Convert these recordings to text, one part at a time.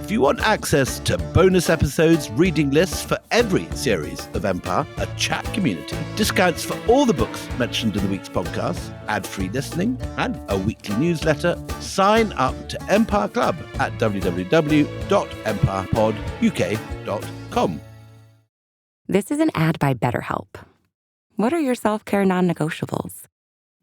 If you want access to bonus episodes, reading lists for every series of Empire, a chat community, discounts for all the books mentioned in the week's podcast, ad-free listening, and a weekly newsletter, sign up to Empire Club at www.empirepoduk.com. This is an ad by BetterHelp. What are your self-care non-negotiables?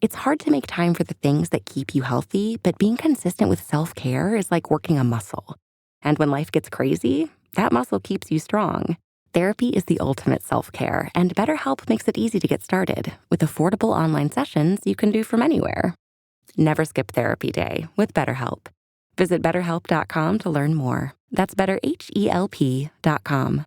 It's hard to make time for the things that keep you healthy, but being consistent with self-care is like working a muscle. And when life gets crazy, that muscle keeps you strong. Therapy is the ultimate self-care, and BetterHelp makes it easy to get started with affordable online sessions you can do from anywhere. Never skip therapy day with BetterHelp. Visit BetterHelp.com to learn more. That's BetterHelp.com.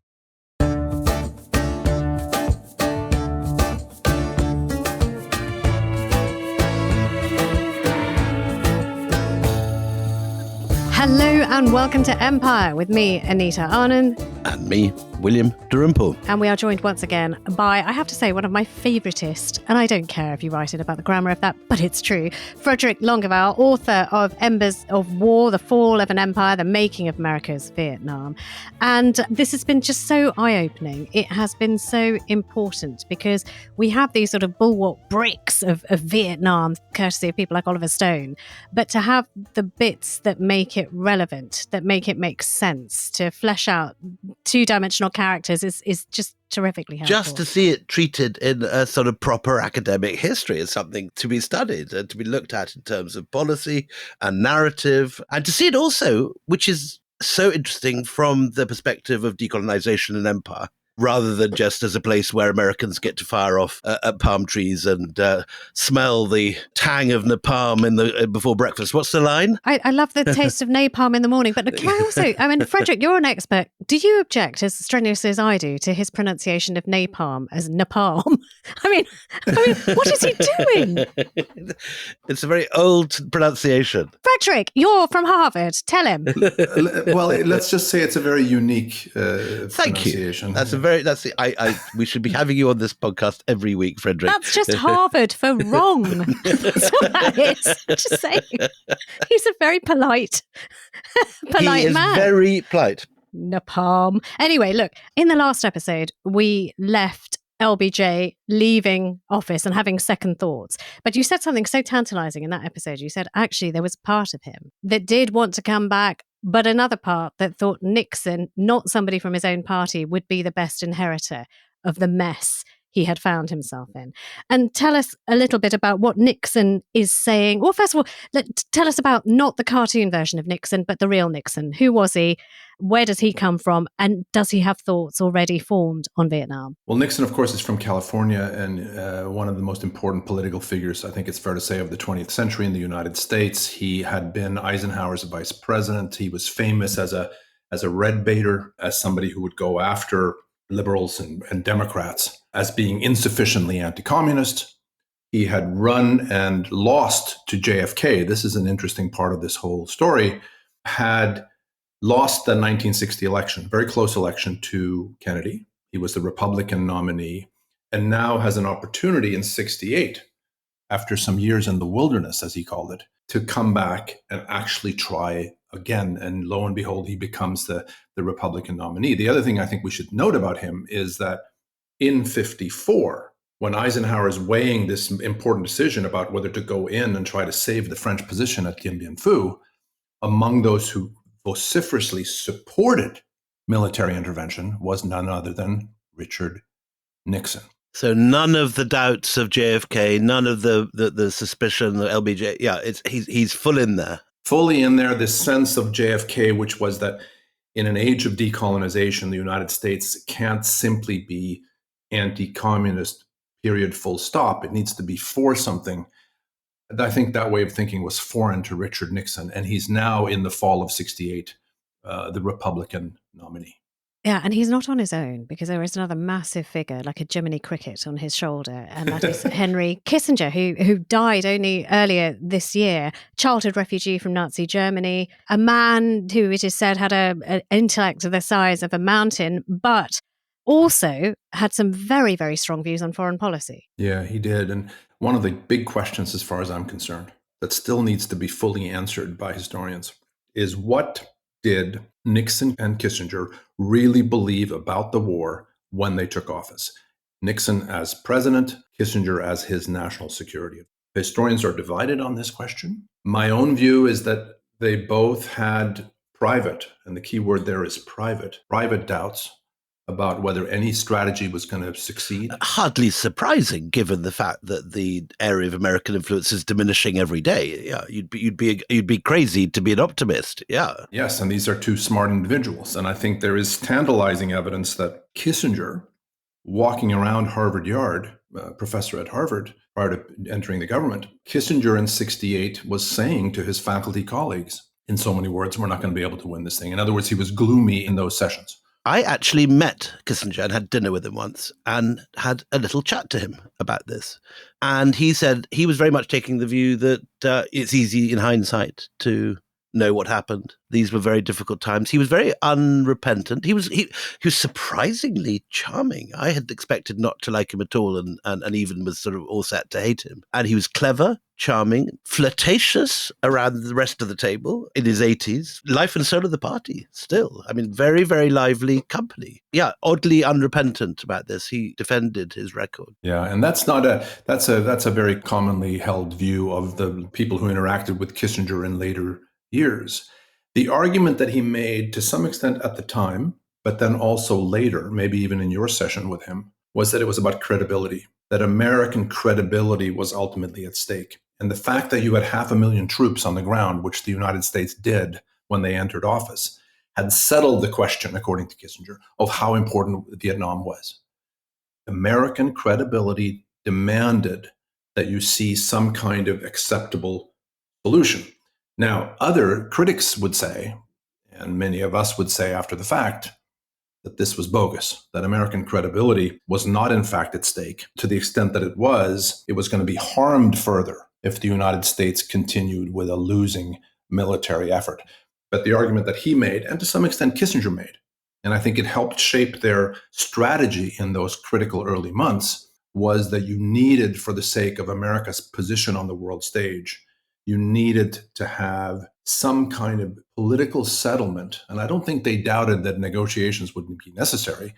Hello and welcome to Empire with me, Anita Arnon. And me, William Dalrymple. And we are joined once again by, I have to say, one of my favouriteest, and I don't care if you write it about the grammar of that, but it's true, Fredrik Logevall, author of Embers of War, The Fall of an Empire, The Making of America's Vietnam. And this has been just so eye-opening. It has been so important because we have these sort of bulwark bricks of Vietnam, courtesy of people like Oliver Stone, but to have the bits that make it relevant, that make it make sense, to flesh out two-dimensional characters is just terrifically helpful. Just to see it treated in a sort of proper academic history is something to be studied and to be looked at in terms of policy and narrative, and to see it also, which is so interesting from the perspective of decolonization and empire, rather than just as a place where Americans get to fire off at palm trees and smell the tang of napalm before breakfast. What's the line? I love the taste of napalm in the morning. But can I also, Fredrik, you're an expert. Do you object as strenuously as I do to his pronunciation of napalm as napalm? I mean, what is he doing? It's a very old pronunciation. Fredrik, you're from Harvard. Tell him. Well, let's just say it's a very unique Thank you. pronunciation. We should be having you on this podcast every week, Fredrik. That's just Harvard for wrong. That's what that is. Just saying. He's a very polite man. He is very polite. Napalm. Anyway, look, in the last episode, we left LBJ leaving office and having second thoughts. But you said something so tantalizing in that episode. You said, actually, there was part of him that did want to come back, but another part that thought Nixon, not somebody from his own party, would be the best inheritor of the mess he had found himself in. And tell us a little bit about what Nixon is saying. Well, first of all, tell us about not the cartoon version of Nixon, but the real Nixon. Who was he? Where does he come from? And does he have thoughts already formed on Vietnam? Well, Nixon, of course, is from California and one of the most important political figures, I think it's fair to say, of the 20th century in the United States. He had been Eisenhower's vice president. He was famous as a red baiter, as somebody who would go after liberals and Democrats as being insufficiently anti-communist. He had run and lost to JFK. This is an interesting part of this whole story. Had lost the 1960 election, very close election to Kennedy. He was the Republican nominee, and now has an opportunity in 68, after some years in the wilderness, as he called it, to come back and actually try again. And lo and behold, he becomes the Republican nominee. The other thing I think we should note about him is that in 54, when Eisenhower is weighing this important decision about whether to go in and try to save the French position at Dien Bien Phu, among those who vociferously supported military intervention was none other than Richard Nixon. So none of the doubts of JFK, none of the suspicion of LBJ. Yeah, he's full in there. Fully in there, this sense of JFK, which was that in an age of decolonization, the United States can't simply be anti-communist, period, full stop. It needs to be for something. And I think that way of thinking was foreign to Richard Nixon. And he's now, in the fall of 68, the Republican nominee. Yeah, and he's not on his own, because there is another massive figure, like a Jiminy Cricket on his shoulder, and that is Henry Kissinger, who died only earlier this year, childhood refugee from Nazi Germany, a man who, it is said, had an intellect the size of a mountain, but also had some very, very strong views on foreign policy. Yeah, he did. And one of the big questions, as far as I'm concerned, that still needs to be fully answered by historians is what did Nixon and Kissinger really believe about the war when they took office? Nixon as president, Kissinger as his national security. Historians are divided on this question. My own view is that they both had private, and the key word there is private doubts about whether any strategy was going to succeed. Hardly surprising, given the fact that the area of American influence is diminishing every day. Yeah, you'd be crazy to be an optimist. Yeah. Yes, and these are two smart individuals, and I think there is tantalizing evidence that Kissinger, walking around Harvard Yard, professor at Harvard prior to entering the government, Kissinger in '68 was saying to his faculty colleagues, in so many words, we're not going to be able to win this thing. In other words, he was gloomy in those sessions. I actually met Kissinger and had dinner with him once and had a little chat to him about this. And he said he was very much taking the view that it's easy in hindsight to know what happened. These were very difficult times. He was very unrepentant. He was surprisingly charming. I had expected not to like him at all, and even was sort of all set to hate him. And he was clever, charming, flirtatious around the rest of the table in his 80s. Life and soul of the party still. I mean, very, very lively company. Yeah, oddly unrepentant about this. He defended his record. Yeah, and that's a very commonly held view of the people who interacted with Kissinger in later years. The argument that he made to some extent at the time, but then also later, maybe even in your session with him, was that it was about credibility, that American credibility was ultimately at stake. And the fact that you had 500,000 troops on the ground, which the United States did when they entered office, had settled the question, according to Kissinger, of how important Vietnam was. American credibility demanded that you see some kind of acceptable solution. Now, other critics would say, and many of us would say after the fact, that this was bogus, that American credibility was not in fact at stake. To the extent that it was going to be harmed further if the United States continued with a losing military effort. But the argument that he made, and to some extent Kissinger made, and I think it helped shape their strategy in those critical early months, was that you needed, for the sake of America's position on the world stage, you needed to have some kind of political settlement. And I don't think they doubted that negotiations would be necessary,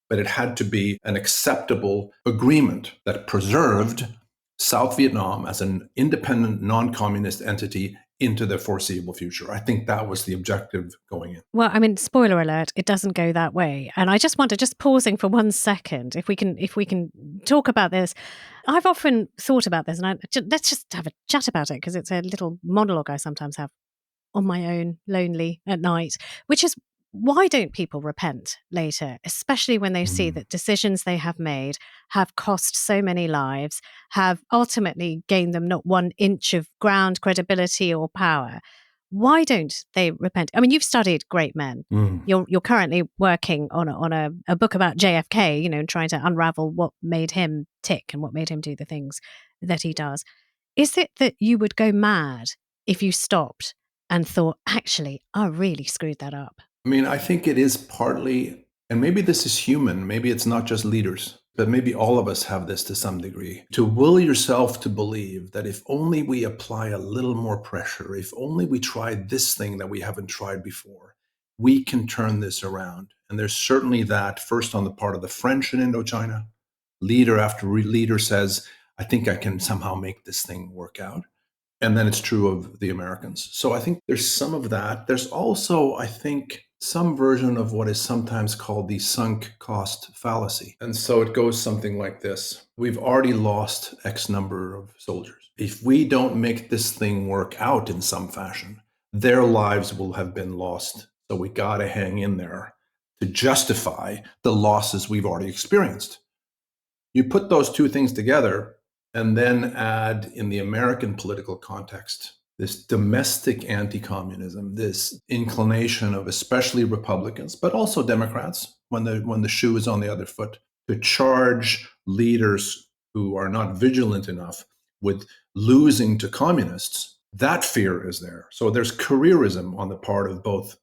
but it had to be an acceptable agreement that preserved South Vietnam as an independent, non-communist entity into the foreseeable future. I think that was the objective going in. Well, I mean, spoiler alert, it doesn't go that way. And I just wonder, just pausing for 1 second, if we can talk about this. I've often thought about this, and let's just have a chat about it, because it's a little monologue I sometimes have on my own, lonely at night, which is, why don't people repent later, especially when they see that decisions they have made have cost so many lives, have ultimately gained them not 1 inch of ground credibility or power? Why don't they repent? I mean, you've studied great men. You're currently working on a book about JFK, and trying to unravel what made him tick and what made him do the things that he does. Is it that you would go mad if you stopped and thought, actually, I really screwed that up? I mean, I think it is partly, and maybe this is human, maybe it's not just leaders, but maybe all of us have this to some degree, to will yourself to believe that if only we apply a little more pressure, if only we try this thing that we haven't tried before, we can turn this around. And there's certainly that, first on the part of the French in Indochina. Leader after leader says, I think I can somehow make this thing work out. And then it's true of the Americans. So I think there's some of that. There's also, I think, some version of what is sometimes called the sunk cost fallacy. And so it goes something like this. We've already lost X number of soldiers. If we don't make this thing work out in some fashion, their lives will have been lost. So we got to hang in there to justify the losses we've already experienced. You put those two things together and then add, in the American political context, this domestic anti-communism, this inclination of especially Republicans, but also Democrats, when the shoe is on the other foot, to charge leaders who are not vigilant enough with losing to communists. That fear is there. So there's careerism on the part of both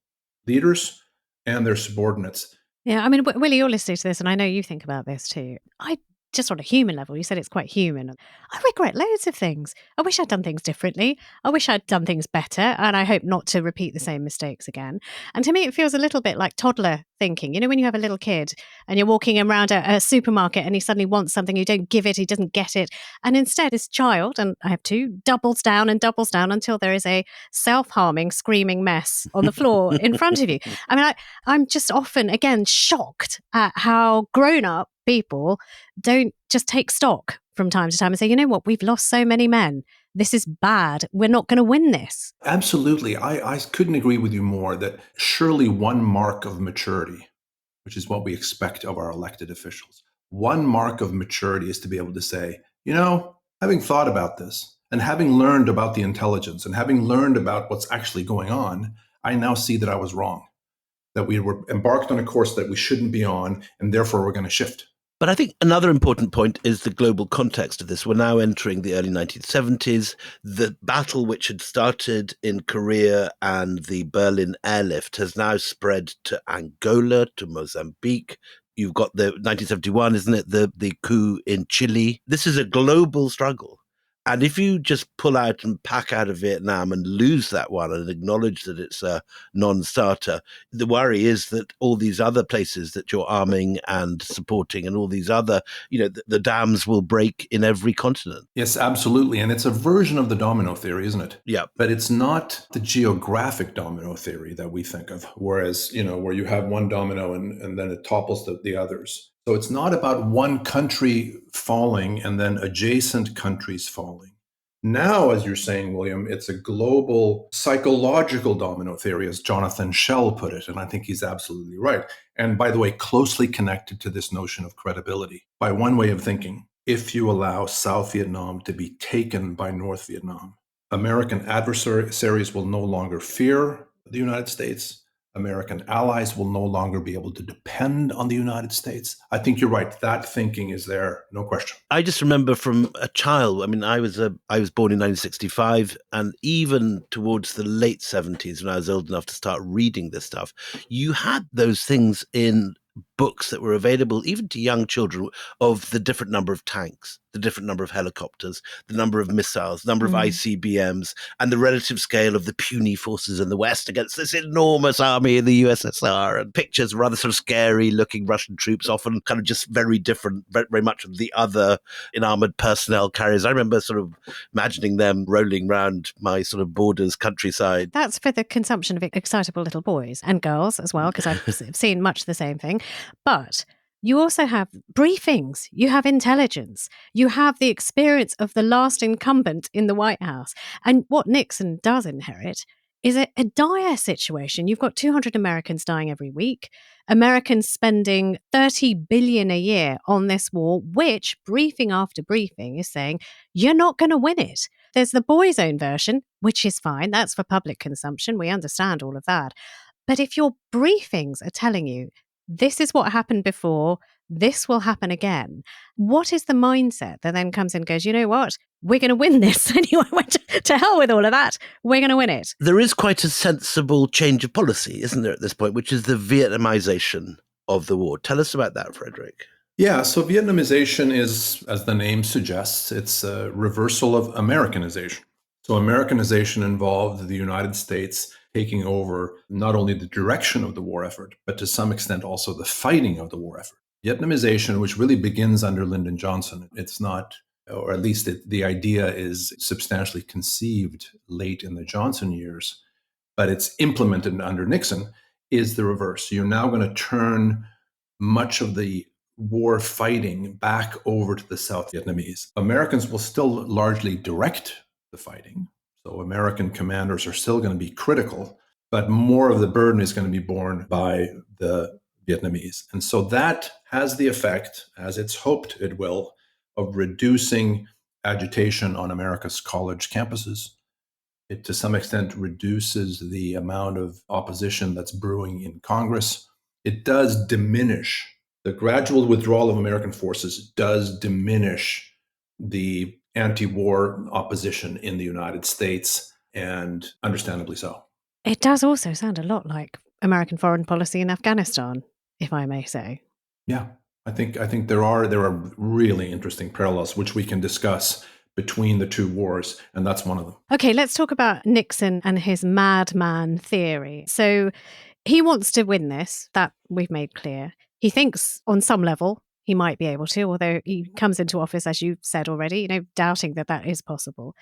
leaders and their subordinates. Yeah, I mean, Willie, you're listening to this, and I know you think about this too. I just on a human level, you said it's quite human. I regret loads of things. I wish I'd done things differently. I wish I'd done things better. And I hope not to repeat the same mistakes again. And to me, it feels a little bit like toddler thinking. You know, when you have a little kid and you're walking around a supermarket and he suddenly wants something, you don't give it, he doesn't get it. And instead, this child, and I have two, doubles down until there is a self-harming, screaming mess on the floor in front of you. I mean, I'm just often, again, shocked at how grown-up people don't just take stock from time to time and say, you know what, we've lost so many men. This is bad. We're not going to win this. Absolutely. I couldn't agree with you more that surely one mark of maturity, which is what we expect of our elected officials, one mark of maturity is to be able to say, you know, having thought about this and having learned about the intelligence and having learned about what's actually going on, I now see that I was wrong, that we were embarked on a course that we shouldn't be on, and therefore we're going to shift. But I think another important point is the global context of this. We're now entering the early 1970s. The battle which had started in Korea and the Berlin airlift has now spread to Angola, to Mozambique. You've got the 1971, isn't it? The coup in Chile. This is a global struggle. And if you just pull out and pack out of Vietnam and lose that one and acknowledge that it's a non-starter, the worry is that all these other places that you're arming and supporting and all these other, the dams will break in every continent. Yes, absolutely. And it's a version of the domino theory, isn't it? Yeah. But it's not the geographic domino theory that we think of, whereas, where you have one domino and then it topples the others. So it's not about one country falling and then adjacent countries falling. Now, as you're saying, William, it's a global psychological domino theory, as Jonathan Schell put it. And I think he's absolutely right. And by the way, closely connected to this notion of credibility. By one way of thinking, if you allow South Vietnam to be taken by North Vietnam, American adversaries will no longer fear the United States. American allies will no longer be able to depend on the United States. I think you're right. That thinking is there, no question. I just remember from a child, I mean, I was born in 1965, and even towards the late 70s, when I was old enough to start reading this stuff, you had those things in books that were available even to young children of the different number of tanks, the different number of helicopters, the number of missiles, number of ICBMs, and the relative scale of the puny forces in the West against this enormous army in the USSR, and pictures of rather sort of scary looking Russian troops, often kind of just very different, very much of the other in armored personnel carriers. I remember sort of imagining them rolling around my sort of borders countryside. That's for the consumption of excitable little boys and girls as well, because I've seen much the same thing. But you also have briefings, you have intelligence, you have the experience of the last incumbent in the White House. And what Nixon does inherit is a dire situation. You've got 200 Americans dying every week, Americans spending $30 billion a year on this war, which briefing after briefing is saying, you're not going to win it. There's the boys' own version, which is fine. That's for public consumption. We understand all of that. But if your briefings are telling you, this is what happened before, this will happen again, what is the mindset that then comes in and goes, you know what, we're going to win this anyway, to hell with all of that, we're going to win it? There is quite a sensible change of policy, isn't there, at this point, which is the Vietnamisation of the war. Tell us about that, Fredrik. Yeah, so Vietnamization is, as the name suggests, it's a reversal of Americanization. So Americanization involved the United States taking over not only the direction of the war effort, but to some extent also the fighting of the war effort. Vietnamization, which really begins under Lyndon Johnson, it's not, or at least the idea is substantially conceived late in the Johnson years, but it's implemented under Nixon, is the reverse. You're now going to turn much of the war fighting back over to the South Vietnamese. Americans will still largely direct the fighting. So American commanders are still going to be critical, but more of the burden is going to be borne by the Vietnamese. And so that has the effect, as it's hoped it will, of reducing agitation on America's college campuses. It, to some extent, reduces the amount of opposition that's brewing in Congress. It does diminish, the gradual withdrawal of American forces does diminish the anti-war opposition in the United States, and understandably so. It does also sound a lot like American foreign policy in Afghanistan, if I may say. Yeah, I think there are really interesting parallels which we can discuss between the two wars, and that's one of them. Okay, let's talk about Nixon and his madman theory. So he wants to win this, that we've made clear. He thinks on some level he might be able to, although he comes into office, as you've said already, doubting that is possible.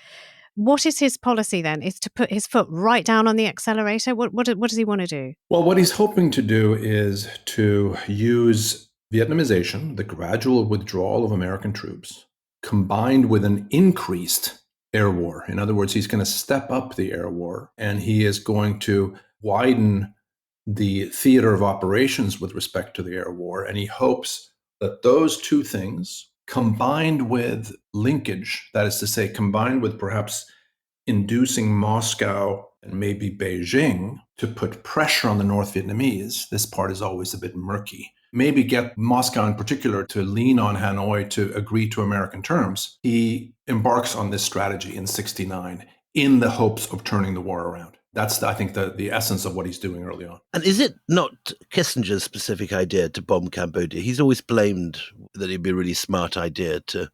What is his policy then? Is to put his foot right down on the accelerator? What does he want to do? Well, what he's hoping to do is to use Vietnamization, the gradual withdrawal of American troops, combined with an increased air war. In other words, he's going to step up the air war, and he is going to widen the theater of operations with respect to the air war. And he hopes that those two things, combined with linkage, that is to say, combined with perhaps inducing Moscow and maybe Beijing to put pressure on the North Vietnamese, this part is always a bit murky, maybe get Moscow in particular to lean on Hanoi to agree to American terms. He embarks on this strategy in 1969 in the hopes of turning the war around. That's, I think, the essence of what he's doing early on. And is it not Kissinger's specific idea to bomb Cambodia? He's always blamed that it'd be a really smart idea to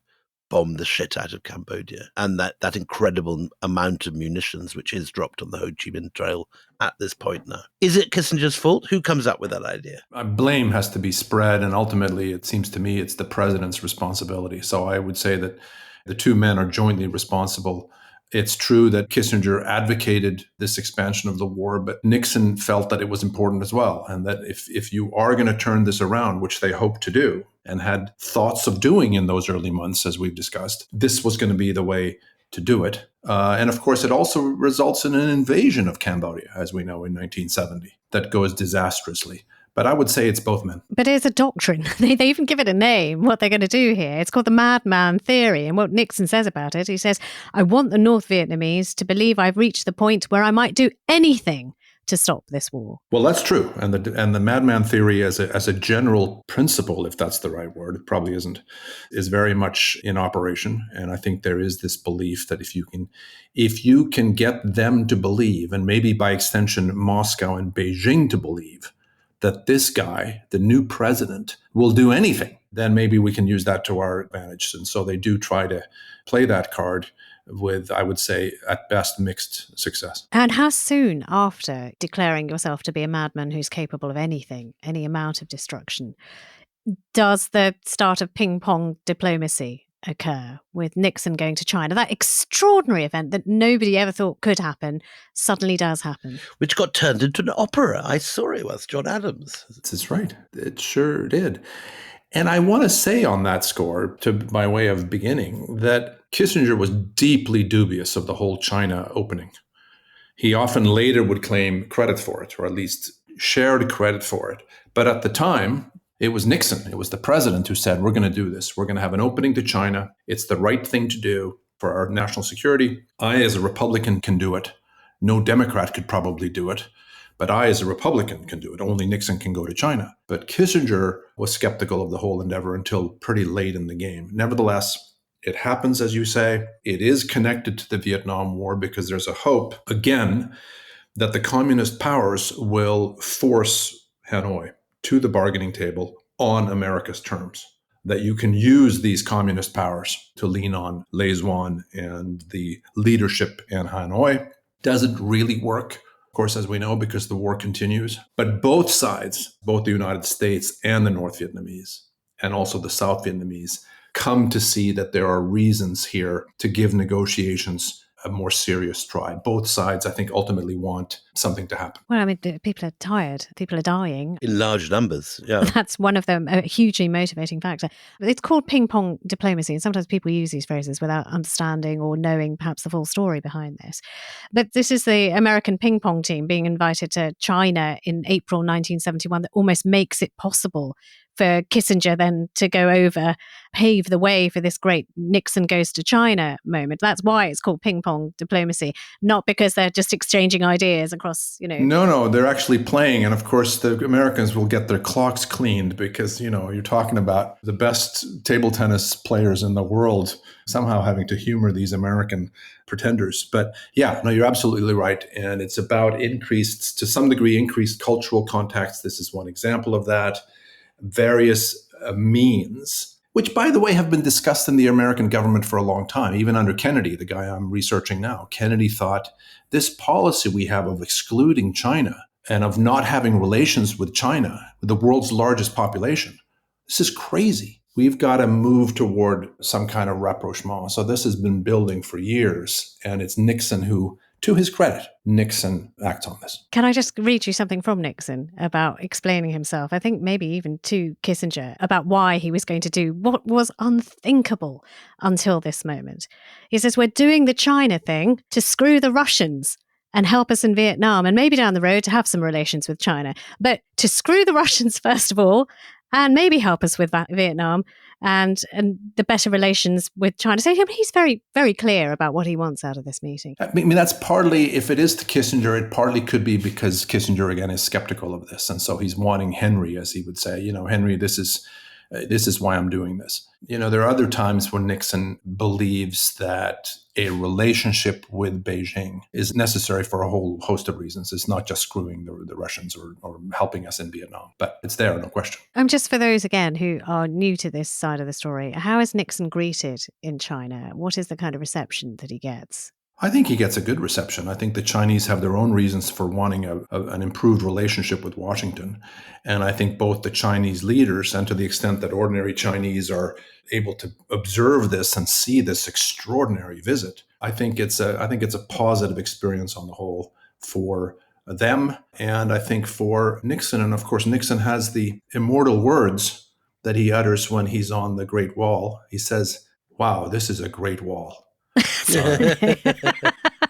bomb the shit out of Cambodia, and that incredible amount of munitions which is dropped on the Ho Chi Minh Trail at this point now. Is it Kissinger's fault? Who comes up with that idea? Blame has to be spread, and ultimately, it seems to me, it's the president's responsibility. So I would say that the two men are jointly responsible. It's true that Kissinger advocated this expansion of the war, but Nixon felt that it was important as well. And that if you are going to turn this around, which they hope to do, and had thoughts of doing in those early months, as we've discussed, this was going to be the way to do it. And of course, it also results in an invasion of Cambodia, as we know, in 1970, that goes disastrously. But I would say it's both men. But it's a doctrine. They even give it a name, what they're going to do here. It's called the madman theory. And what Nixon says about it, he says, I want the North Vietnamese to believe I've reached the point where I might do anything to stop this war. Well, that's true. And the madman theory as a general principle, if that's the right word, it probably isn't, is very much in operation. And I think there is this belief that if you can get them to believe, and maybe by extension Moscow and Beijing to believe, that this guy, the new president, will do anything, then maybe we can use that to our advantage. And so they do try to play that card with, I would say, at best, mixed success. And how soon after declaring yourself to be a madman who's capable of anything, any amount of destruction, does the start of ping-pong diplomacy occur, with Nixon going to China? That extraordinary event that nobody ever thought could happen suddenly does happen. Which got turned into an opera. I saw it was John Adams. That's right. It sure did. And I want to say on that score, by way of beginning, that Kissinger was deeply dubious of the whole China opening. He often later would claim credit for it, or at least shared credit for it. But at the time, it was Nixon. It was the president who said, we're going to do this. We're going to have an opening to China. It's the right thing to do for our national security. I, as a Republican, can do it. No Democrat could probably do it. But I, as a Republican, can do it. Only Nixon can go to China. But Kissinger was skeptical of the whole endeavor until pretty late in the game. Nevertheless, it happens, as you say. It is connected to the Vietnam War because there's a hope, again, that the communist powers will force Hanoi to the bargaining table on America's terms, that you can use these communist powers to lean on Lê Duan and the leadership in Hanoi. Doesn't really work, of course, as we know, because the war continues. But both sides, both the United States and the North Vietnamese, and also the South Vietnamese, come to see that there are reasons here to give negotiations a more serious try. Both sides, I think, ultimately want something to happen. Well, I mean, people are tired. People are dying. In large numbers, yeah. That's one of them, a hugely motivating factor. It's called ping-pong diplomacy, and sometimes people use these phrases without understanding or knowing perhaps the full story behind this. But this is the American ping-pong team being invited to China in April 1971 that almost makes it possible for Kissinger then to go over, pave the way for this great Nixon goes to China moment. That's why it's called ping-pong diplomacy, not because they're just exchanging ideas across, No, they're actually playing. And of course, the Americans will get their clocks cleaned because, you're talking about the best table tennis players in the world somehow having to humor these American pretenders. But yeah, no, you're absolutely right. And it's about to some degree, increased cultural contacts. This is one example of that. Various means, which, by the way, have been discussed in the American government for a long time. Even under Kennedy, the guy I'm researching now, Kennedy thought this policy we have of excluding China and of not having relations with China, the world's largest population, this is crazy. We've got to move toward some kind of rapprochement. So this has been building for years, and it's Nixon who, to his credit, Nixon acts on this. Can I just read you something from Nixon about explaining himself? I think maybe even to Kissinger about why he was going to do what was unthinkable until this moment. He says, we're doing the China thing to screw the Russians and help us in Vietnam and maybe down the road to have some relations with China. But to screw the Russians, first of all, and maybe help us with Vietnam and the better relations with China. So he's very, very clear about what he wants out of this meeting. I mean, that's partly, if it is to Kissinger, it partly could be because Kissinger, again, is skeptical of this. And so he's wanting Henry, as he would say, Henry, this is why I'm doing this. There are other times when Nixon believes that a relationship with Beijing is necessary for a whole host of reasons. It's not just screwing the Russians or helping us in Vietnam, but it's there, no question. Just for those, again, who are new to this side of the story, how is Nixon greeted in China? What is the kind of reception that he gets? I think he gets a good reception. I think the Chinese have their own reasons for wanting an improved relationship with Washington. And I think both the Chinese leaders, and to the extent that ordinary Chinese are able to observe this and see this extraordinary visit, I think it's a positive experience on the whole for them. And I think for Nixon, and of course, Nixon has the immortal words that he utters when he's on the Great Wall. He says, "Wow, this is a great wall."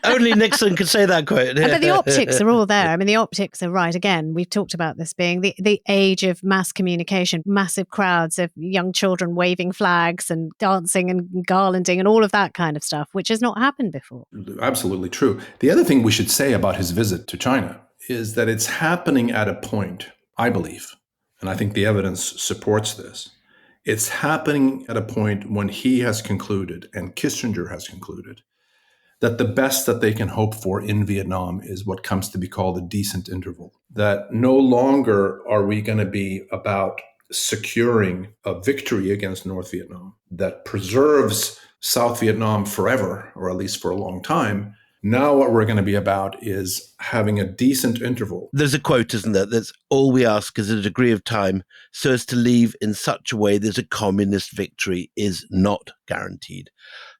Only Nixon could say that quote. But the optics are all there. The optics are right. Again, we've talked about this being the age of mass communication, massive crowds of young children waving flags and dancing and garlanding and all of that kind of stuff, which has not happened before. Absolutely true. The other thing we should say about his visit to China is that it's happening at a point, I believe, and I think the evidence supports this, it's happening at a point when he has concluded, and Kissinger has concluded, that the best that they can hope for in Vietnam is what comes to be called a decent interval. That no longer are we going to be about securing a victory against North Vietnam that preserves South Vietnam forever, or at least for a long time. Now what we're going to be about is having a decent interval. There's a quote, isn't there? That's all we ask is a degree of time so as to leave in such a way that a communist victory is not guaranteed.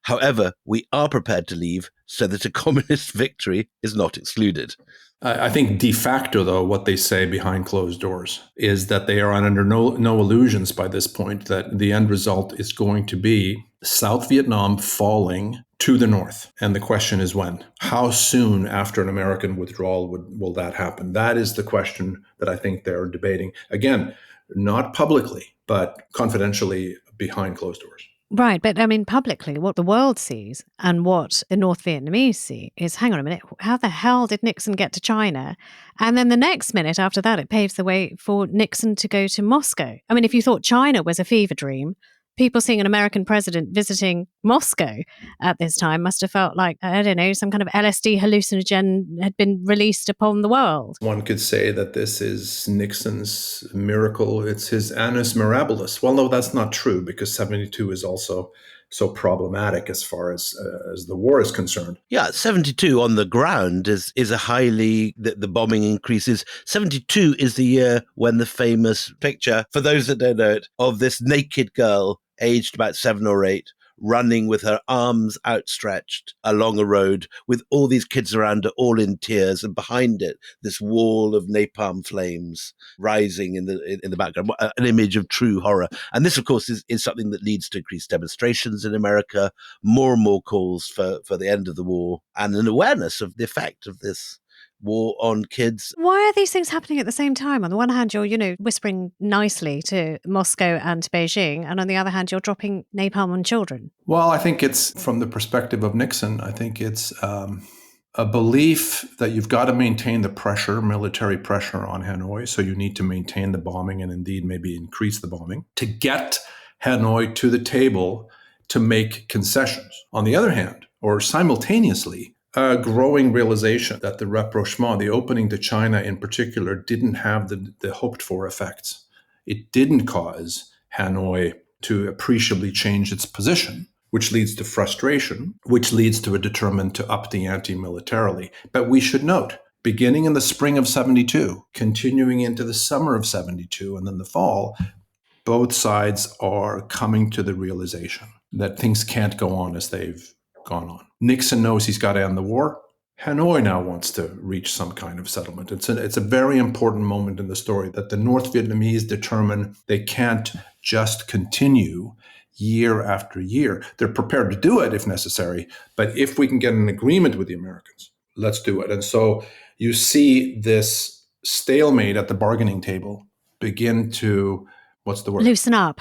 However, we are prepared to leave so that a communist victory is not excluded. I think de facto, though, what they say behind closed doors is that they are under no illusions by this point that the end result is going to be South Vietnam falling to the north. And the question is when? How soon after an American withdrawal will that happen? That is the question that I think they're debating. Again, not publicly, but confidentially behind closed doors. Right. But publicly, what the world sees and what the North Vietnamese see is, hang on a minute, how the hell did Nixon get to China? And then the next minute after that, it paves the way for Nixon to go to Moscow. If you thought China was a fever dream, people seeing an American president visiting Moscow at this time must have felt like, I don't know, some kind of LSD hallucinogen had been released upon the world. One could say that this is Nixon's miracle. It's his annus mirabilis. Well, no, that's not true, because 72 is also so problematic as far as the war is concerned. Yeah, 72 on the ground is a highly, the bombing increases. 72 is the year when the famous picture, for those that don't know it, of this naked girl aged about 7 or 8, running with her arms outstretched along a road with all these kids around her, all in tears, and behind it, this wall of napalm flames rising in the background, an image of true horror. And this, of course, is something that leads to increased demonstrations in America, more and more calls for the end of the war, and an awareness of the effect of this war on kids. Why are these things happening at the same time? On the one hand, you're, whispering nicely to Moscow and to Beijing, and on the other hand, you're dropping napalm on children. Well, I think it's, from the perspective of Nixon, I think it's a belief that you've got to maintain the pressure, military pressure on Hanoi. So you need to maintain the bombing and indeed maybe increase the bombing to get Hanoi to the table to make concessions. On the other hand, or simultaneously, a growing realization that the rapprochement, the opening to China in particular, didn't have the hoped for effects. It didn't cause Hanoi to appreciably change its position, which leads to frustration, which leads to a determined to up the ante militarily. But we should note, beginning in the spring of 72, continuing into the summer of 72, and then the fall, both sides are coming to the realization that things can't go on as they've gone on. Nixon knows he's got to end the war. Hanoi now wants to reach some kind of settlement. It's a very important moment in the story that the North Vietnamese determine they can't just continue year after year. They're prepared to do it if necessary, but if we can get an agreement with the Americans, let's do it. And so you see this stalemate at the bargaining table begin to, what's the word? Loosen up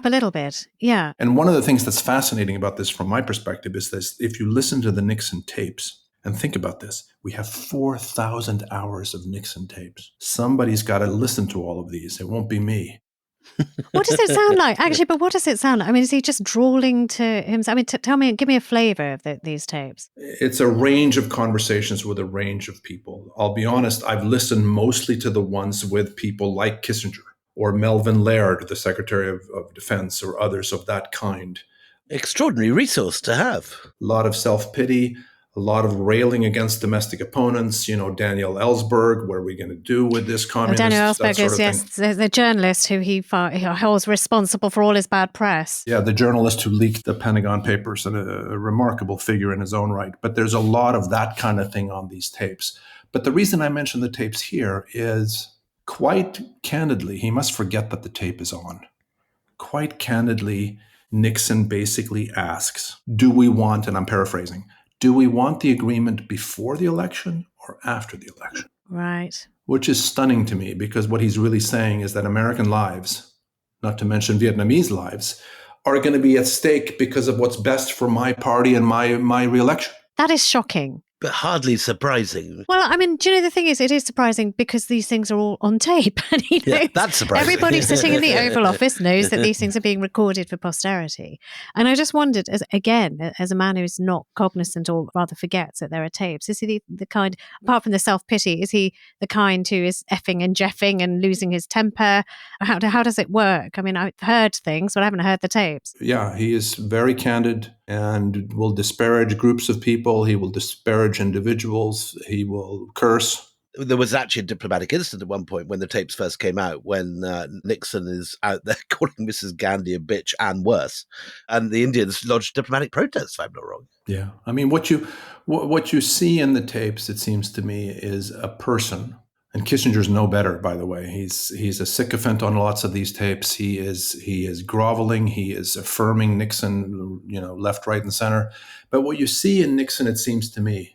a little bit. Yeah. And one of the things that's fascinating about this from my perspective is this: if you listen to the Nixon tapes, and think about this, we have 4,000 hours of Nixon tapes. Somebody's got to listen to all of these. It won't be me. What does it sound like? Actually, but what does it sound like? I mean, is he just drawling to himself? I mean, give me a flavor of these tapes. It's a range of conversations with a range of people. I'll be honest, I've listened mostly to the ones with people like Kissinger or Melvin Laird, the Secretary of Defense, or others of that kind. Extraordinary resource to have. A lot of self-pity, a lot of railing against domestic opponents. Daniel Ellsberg, what are we going to do with this communist? Daniel Ellsberg is, yes, the journalist who he holds responsible for all his bad press. Yeah, the journalist who leaked the Pentagon Papers, and a remarkable figure in his own right. But there's a lot of that kind of thing on these tapes. But the reason I mention the tapes here is, quite candidly, he must forget that the tape is on. Quite candidly, Nixon basically asks, do we want, and I'm paraphrasing, do we want the agreement before the election or after the election? Right. Which is stunning to me, because what he's really saying is that American lives, not to mention Vietnamese lives, are going to be at stake because of what's best for my party and my re-election. That is shocking. But hardly surprising. Well, I mean, do you know, the thing is, it is surprising because these things are all on tape. And Yeah, that's surprising. Everybody sitting in the Oval Office knows that these things are being recorded for posterity. And I just wondered, as a man who's not cognizant, or rather forgets that there are tapes, is he the kind, apart from the self-pity, is he the kind who is effing and jeffing and losing his temper? How does it work? I mean, I've heard things, but I haven't heard the tapes. Yeah, he is very candid and will disparage groups of people. He will disparage individuals. He will curse. There was actually a diplomatic incident at one point when the tapes first came out, when Nixon is out there calling Mrs. Gandhi a bitch and worse. And the Indians lodged diplomatic protests, if I'm not wrong. Yeah. I mean, what you see in the tapes, it seems to me, is a person. And Kissinger's no better, by the way. He's a sycophant on lots of these tapes. He is groveling. He is affirming Nixon, left, right, and center. But what you see in Nixon, it seems to me,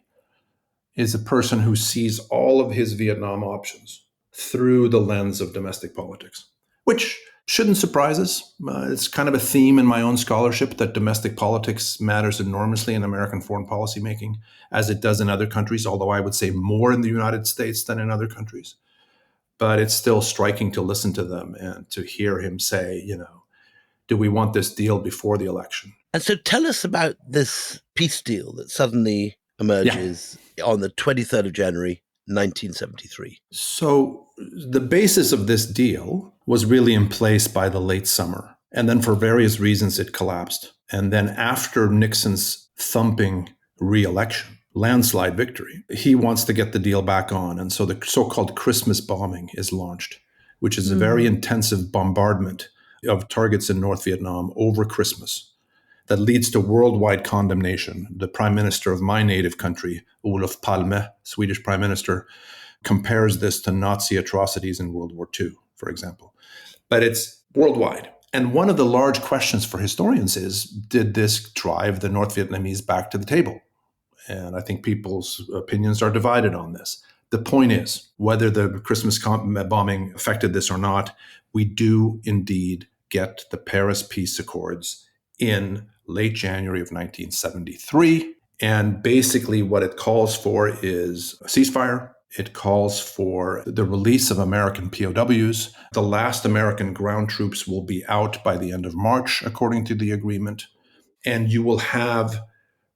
is a person who sees all of his Vietnam options through the lens of domestic politics, which shouldn't surprise us. It's kind of a theme in my own scholarship that domestic politics matters enormously in American foreign policy making, as it does in other countries, although I would say more in the United States than in other countries. But it's still striking to listen to them and to hear him say, do we want this deal before the election? And so tell us about this peace deal that suddenly emerges on the 23rd of January, 1973. So the basis of this deal was really in place by the late summer. And then for various reasons, it collapsed. And then after Nixon's thumping re-election, landslide victory, he wants to get the deal back on. And so the so-called Christmas bombing is launched, which is a very intensive bombardment of targets in North Vietnam over Christmas that leads to worldwide condemnation. The prime minister of my native country, Olof Palme, Swedish prime minister, compares this to Nazi atrocities in World War II, for example. But it's worldwide. And one of the large questions for historians is, did this drive the North Vietnamese back to the table? And I think people's opinions are divided on this. The point is, whether the Christmas bombing affected this or not, we do indeed get the Paris Peace Accords in late January of 1973. And basically what it calls for is a ceasefire. It calls for the release of American POWs. The last American ground troops will be out by the end of March, according to the agreement. And you will have,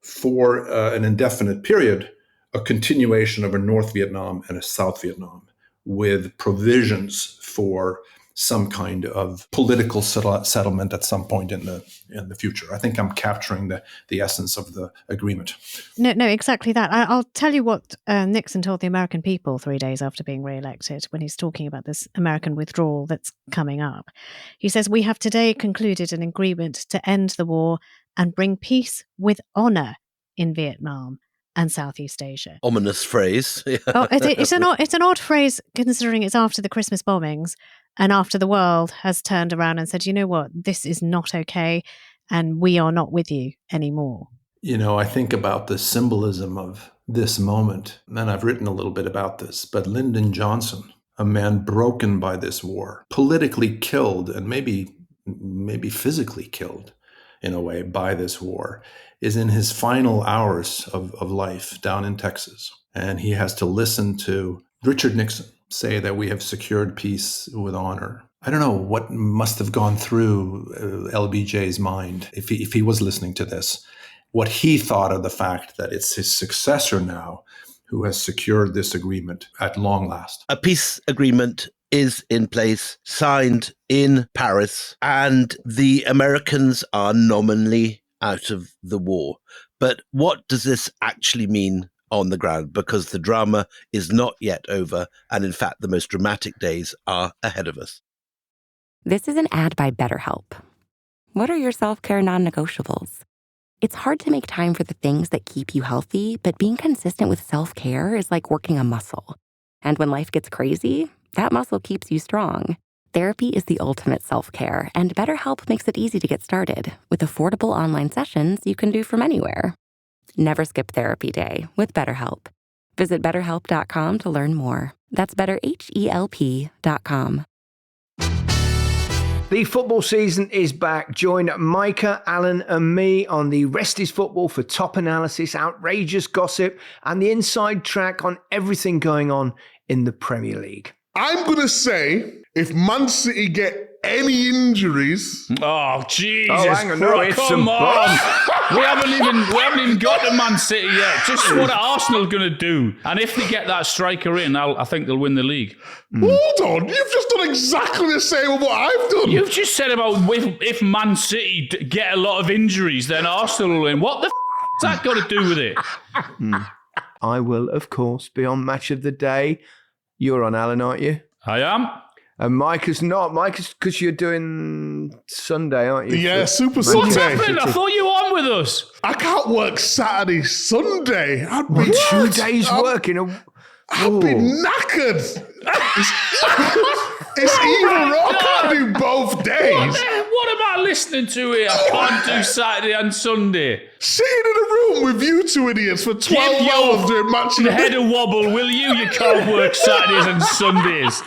for an indefinite period, a continuation of a North Vietnam and a South Vietnam, with provisions for some kind of political settlement at some point in the future. I think I'm capturing the essence of the agreement. No, exactly that. I'll tell you what Nixon told the American people 3 days after being re-elected when he's talking about this American withdrawal that's coming up. He says, "We have today concluded an agreement to end the war and bring peace with honor in Vietnam and Southeast Asia." Ominous phrase. Oh, it's an odd phrase considering it's after the Christmas bombings and after the world has turned around and said, you know what, this is not okay and we are not with you anymore. I think about the symbolism of this moment, and I've written a little bit about this, but Lyndon Johnson, a man broken by this war, politically killed and maybe physically killed in a way by this war, is in his final hours of life down in Texas. And he has to listen to Richard Nixon say that we have secured peace with honor. I don't know what must have gone through LBJ's mind if he was listening to this, what he thought of the fact that it's his successor now who has secured this agreement at long last. A peace agreement is in place, signed in Paris, and the Americans are nominally out of the war. But what does this actually mean on the ground? Because the drama is not yet over, and in fact, the most dramatic days are ahead of us. This is an ad by BetterHelp. What are your self-care non-negotiables? It's hard to make time for the things that keep you healthy, but being consistent with self-care is like working a muscle. And when life gets crazy, that muscle keeps you strong. Therapy is the ultimate self-care, and BetterHelp makes it easy to get started with affordable online sessions you can do from anywhere. Never skip therapy day with BetterHelp. Visit BetterHelp.com to learn more. That's BetterHelp.com. The football season is back. Join Micah, Alan and me on the Rest is Football for top analysis, outrageous gossip, and the inside track on everything going on in the Premier League. I'm going to say, if Man City get any injuries... Oh, Jesus hang on, no, Christ, come on. we haven't even got to Man City yet. Just what Arsenal going to do. And if they get that striker in, I think they'll win the league. Hold on, you've just done exactly the same as what I've done. You've just said about if Man City get a lot of injuries, then Arsenal will win. What the has that got to do with it? I will, of course, be on Match of the Day. You're on, Alan, aren't you? I am. And Mike is not. Mike is because you're doing Sunday, aren't you? Yeah, Super What's Sunday. happened? I thought you were on with us. I can't work Saturday, Sunday. I'd be 2 days working. I'd be knackered. It's either or. I can't do both days. What am I listening to here? I can't do Saturday and Sunday. Sitting in a room with you two idiots for 12 hours doing Match of the head a wobble, will you? You can't work Saturdays and Sundays.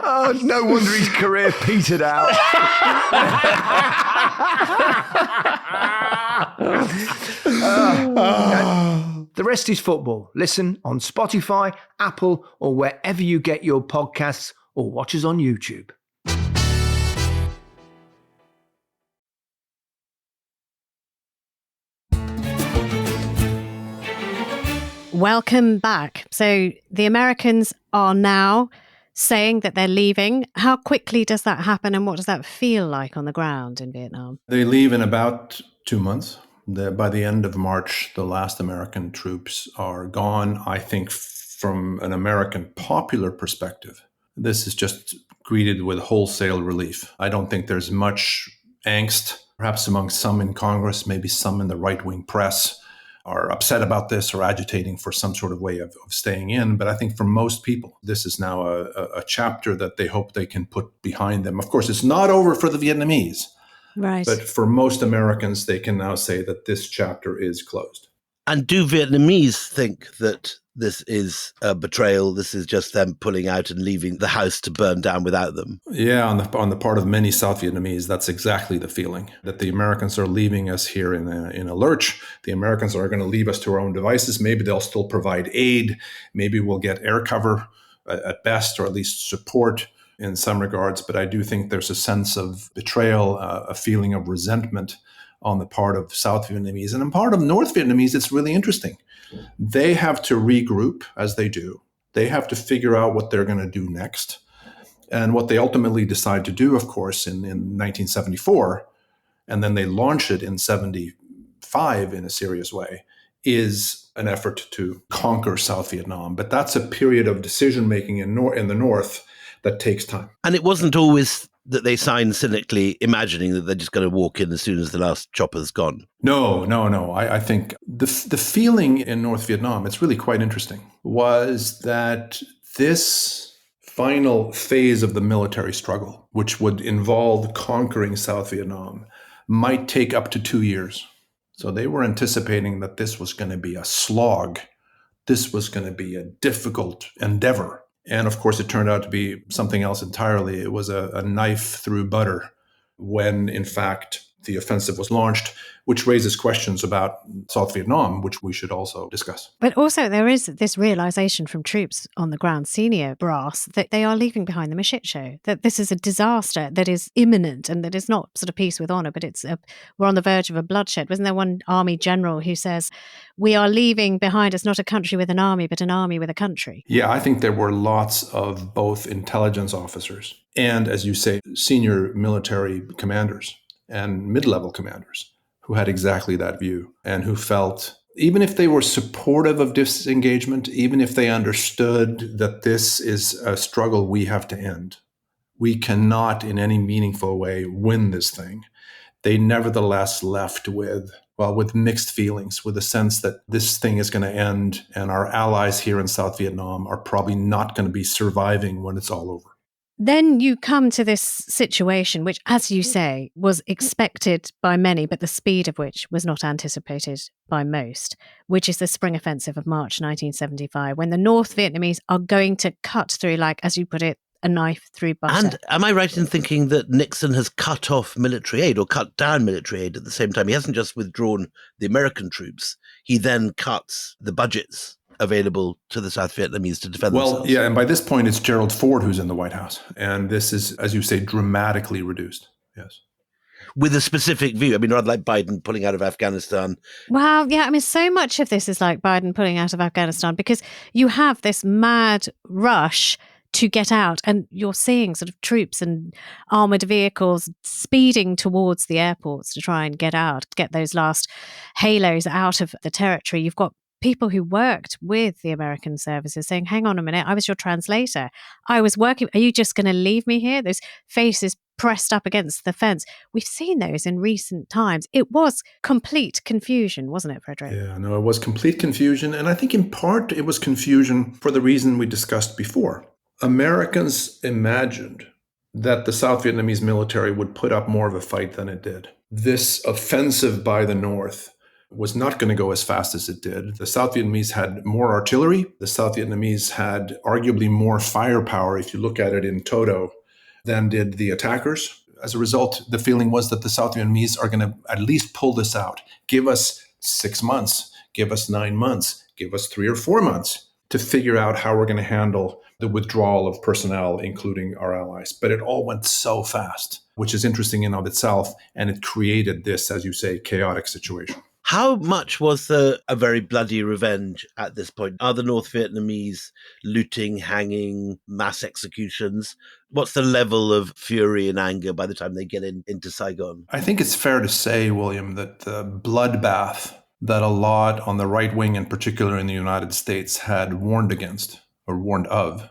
Oh, no wonder his career petered out. The Rest is Football. Listen on Spotify, Apple, or wherever you get your podcasts, or watch us on YouTube. Welcome back. So the Americans are now saying that they're leaving. How quickly does that happen, and what does that feel like on the ground in Vietnam? They leave in about 2 months. By the end of March, the last American troops are gone. I think from an American popular perspective, this is just greeted with wholesale relief. I don't think there's much angst, perhaps among some in Congress, maybe some in the right-wing press are upset about this or agitating for some sort of way of staying in. But I think for most people, this is now a chapter that they hope they can put behind them. Of course, it's not over for the Vietnamese. Right. But for most Americans, they can now say that this chapter is closed. And do Vietnamese think that this is a betrayal? This is just them pulling out and leaving the house to burn down without them? Yeah, on the part of many South Vietnamese, that's exactly the feeling, that the Americans are leaving us here in a lurch. The Americans are going to leave us to our own devices. Maybe they'll still provide aid. Maybe we'll get air cover at best, or at least support in some regards. But I do think there's a sense of betrayal, a feeling of resentment on the part of South Vietnamese. And on part of North Vietnamese, it's really interesting. They have to regroup, as they do. They have to figure out what they're going to do next. And what they ultimately decide to do, of course, in 1974, and then they launch it in 75 in a serious way, is an effort to conquer South Vietnam. But that's a period of decision-making in the North that takes time. And it wasn't always that they signed cynically, imagining that they're just going to walk in as soon as the last chopper's gone. No. I think the feeling in North Vietnam, it's really quite interesting, was that this final phase of the military struggle, which would involve conquering South Vietnam, might take up to 2 years. So they were anticipating that this was going to be a slog. This was going to be a difficult endeavor. And of course, it turned out to be something else entirely. It was a knife through butter when, in fact, the offensive was launched, which raises questions about South Vietnam, which we should also discuss. But also there is this realization from troops on the ground, senior brass, that they are leaving behind them a shit show, that this is a disaster that is imminent and that is not sort of peace with honor, but we're on the verge of a bloodshed. Wasn't there one army general who says, we are leaving behind us not a country with an army, but an army with a country? Yeah, I think there were lots of both intelligence officers and, as you say, senior military commanders and mid-level commanders who had exactly that view and who felt, even if they were supportive of disengagement, even if they understood that this is a struggle we have to end, we cannot in any meaningful way win this thing, they nevertheless left with mixed feelings, with a sense that this thing is going to end and our allies here in South Vietnam are probably not going to be surviving when it's all over. Then you come to this situation, which, as you say, was expected by many, but the speed of which was not anticipated by most, which is the Spring Offensive of March 1975, when the North Vietnamese are going to cut through, like, as you put it, a knife through butter. And am I right in thinking that Nixon has cut off military aid or cut down military aid at the same time? He hasn't just withdrawn the American troops, he then cuts the budgets available to the South Vietnamese to defend themselves. Well, yeah, and by this point, it's Gerald Ford who's in the White House. And this is, as you say, dramatically reduced. Yes. With a specific view. I mean, rather like Biden pulling out of Afghanistan. Well, yeah, I mean, so much of this is like Biden pulling out of Afghanistan because you have this mad rush to get out, and you're seeing sort of troops and armoured vehicles speeding towards the airports to try and get out, get those last halos out of the territory. You've got people who worked with the American services saying, hang on a minute, I was your translator. I was working. Are you just going to leave me here? Those faces pressed up against the fence. We've seen those in recent times. It was complete confusion, wasn't it, Fredrik? Yeah, no, it was complete confusion. And I think in part it was confusion for the reason we discussed before. Americans imagined that the South Vietnamese military would put up more of a fight than it did. This offensive by the North was not going to go as fast as it did. The South Vietnamese had more artillery. The South Vietnamese had arguably more firepower, if you look at it in toto, than did the attackers. As a result, the feeling was that the South Vietnamese are going to at least pull this out. Give us 6 months, give us 9 months, give us 3 or 4 months to figure out how we're going to handle the withdrawal of personnel, including our allies. But it all went so fast, which is interesting in of itself. And it created this, as you say, chaotic situation. How much was there a very bloody revenge at this point? Are the North Vietnamese looting, hanging, mass executions? What's the level of fury and anger by the time they get into Saigon? I think it's fair to say, William, that the bloodbath that a lot on the right wing, in particular in the United States, had warned against or warned of,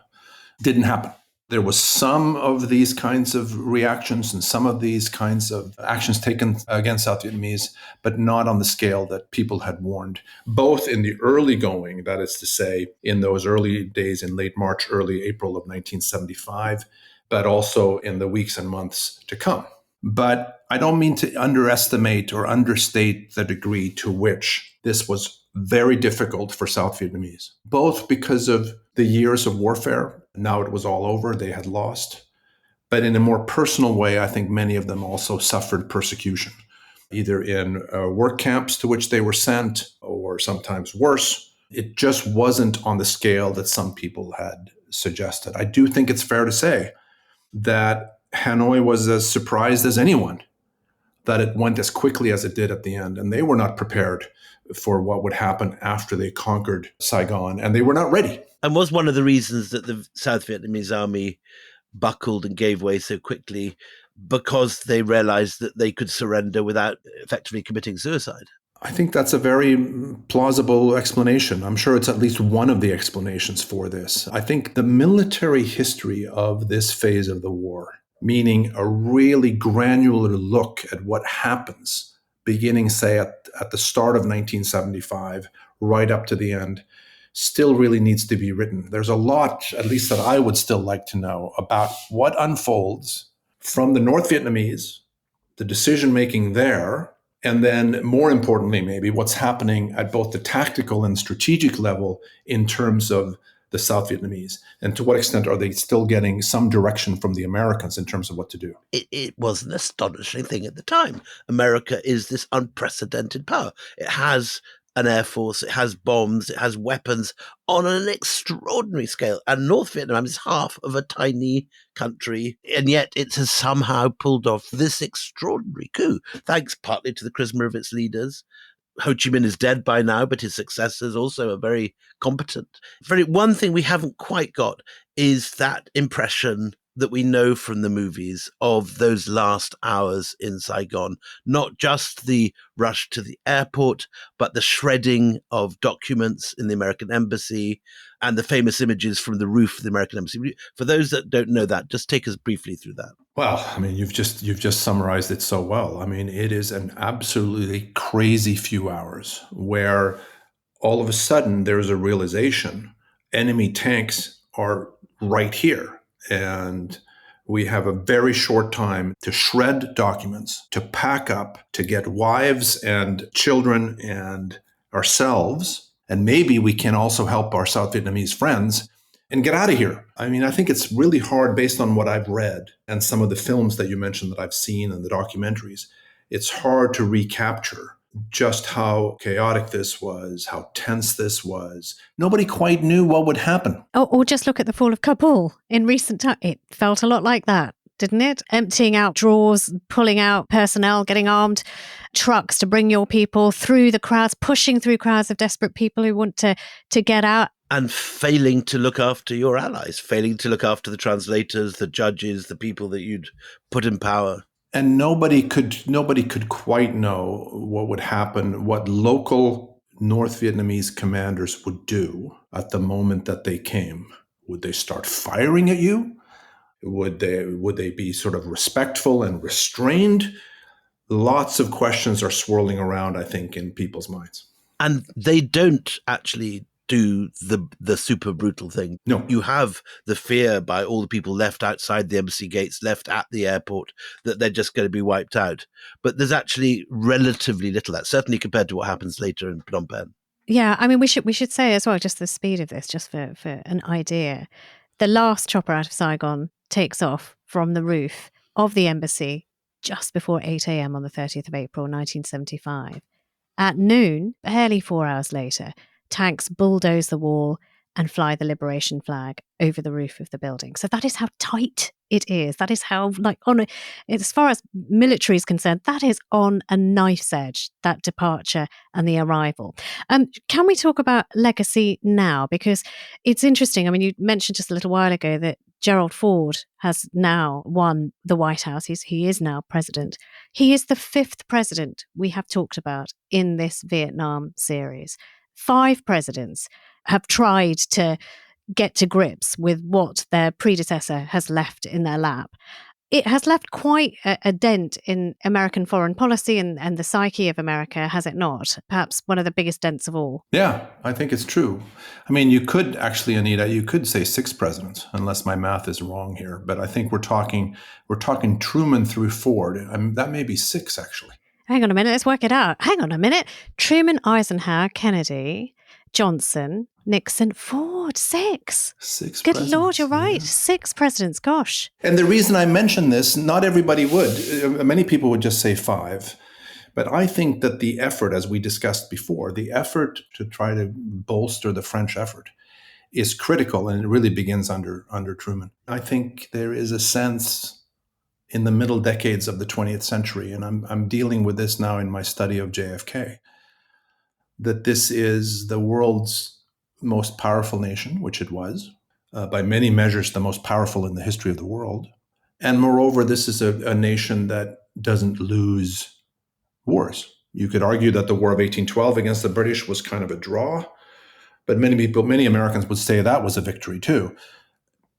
didn't happen. There was some of these kinds of reactions and some of these kinds of actions taken against South Vietnamese, but not on the scale that people had warned, both in the early going, that is to say, in those early days in late March, early April of 1975, but also in the weeks and months to come. But I don't mean to underestimate or understate the degree to which this was very difficult for South Vietnamese, both because of the years of warfare. Now it was all over, they had lost. But in a more personal way, I think many of them also suffered persecution, either in work camps to which they were sent or sometimes worse. It just wasn't on the scale that some people had suggested. I do think it's fair to say that Hanoi was as surprised as anyone that it went as quickly as it did at the end. And they were not prepared for what would happen after they conquered Saigon, and they were not ready. And was one of the reasons that the South Vietnamese army buckled and gave way so quickly because they realized that they could surrender without effectively committing suicide. I think that's a very plausible explanation. I'm sure it's at least one of the explanations for this. I think the military history of this phase of the war, meaning a really granular look at what happens, beginning, say, at the start of 1975, right up to the end, still really needs to be written. There's a lot, at least that I would still like to know, about what unfolds from the North Vietnamese, the decision-making there, and then more importantly, maybe what's happening at both the tactical and strategic level in terms of the South Vietnamese, and to what extent are they still getting some direction from the Americans in terms of what to do? It was an astonishing thing at the time. America is this unprecedented power. It has an air force, it has bombs, it has weapons on an extraordinary scale. And North Vietnam is half of a tiny country, and yet it has somehow pulled off this extraordinary coup, thanks partly to the charisma of its leaders. Ho Chi Minh is dead by now, but his successors also are very competent. One thing we haven't quite got is that impression that we know from the movies of those last hours in Saigon, not just the rush to the airport, but the shredding of documents in the American embassy and the famous images from the roof of the American embassy. For those that don't know that, just take us briefly through that. Well, I mean, you've just summarized it so well. I mean, it is an absolutely crazy few hours where all of a sudden there's a realization enemy tanks are right here. And we have a very short time to shred documents, to pack up, to get wives and children and ourselves. And maybe we can also help our South Vietnamese friends and get out of here. I mean, I think it's really hard based on what I've read and some of the films that you mentioned that I've seen and the documentaries. It's hard to recapture just how chaotic this was, how tense this was. Nobody quite knew what would happen. Or just look at the fall of Kabul in recent time. It felt a lot like that, didn't it? Emptying out drawers, pulling out personnel, getting armed trucks to bring your people through the crowds, pushing through crowds of desperate people who want to get out. And failing to look after your allies, failing to look after the translators, the judges, the people that you'd put in power. And nobody could quite know what would happen, what local North Vietnamese commanders would do at the moment that they came. Would they start firing at you? Would they be sort of respectful and restrained? Lots of questions are swirling around, I think, in people's minds. And they don't actually do the super brutal thing. No. You have the fear by all the people left outside the embassy gates, left at the airport, that they're just going to be wiped out. But there's actually relatively little of that, certainly compared to what happens later in Phnom Penh. Yeah, I mean, we should say as well, just the speed of this, just for an idea. The last chopper out of Saigon takes off from the roof of the embassy just before 8 a.m. on the 30th of April, 1975. At noon, barely 4 hours later, tanks bulldoze the wall and fly the liberation flag over the roof of the building. So that is how tight it is. That is how, as far as military is concerned, that is on a knife's edge, that departure and the arrival. Can we talk about legacy now? Because it's interesting. I mean, you mentioned just a little while ago that Gerald Ford has now won the White House. He is now president. He is the 5th president we have talked about in this Vietnam series. 5 presidents have tried to get to grips with what their predecessor has left in their lap. It has left quite a dent in American foreign policy and the psyche of America, has it not? Perhaps one of the biggest dents of all. Yeah, I think it's true. I mean, you could actually, Anita, you could say 6 presidents, unless my math is wrong here. But I think we're talking Truman through Ford. I mean, that may be 6, actually. Hang on a minute, let's work it out. Hang on a minute. Truman, Eisenhower, Kennedy, Johnson, Nixon, Ford, 6. 6 Good presidents. Lord, you're right. Yeah. 6 presidents, gosh. And the reason I mention this, not everybody would. Many people would just say 5. But I think that the effort, as we discussed before, the effort to try to bolster the French effort is critical, and it really begins under Truman. I think there is a sense in the middle decades of the 20th century, and I'm dealing with this now in my study of JFK, that this is the world's most powerful nation, which it was, by many measures the most powerful in the history of the world. And moreover, this is a nation that doesn't lose wars. You could argue that the War of 1812 against the British was kind of a draw, but many Americans would say that was a victory too.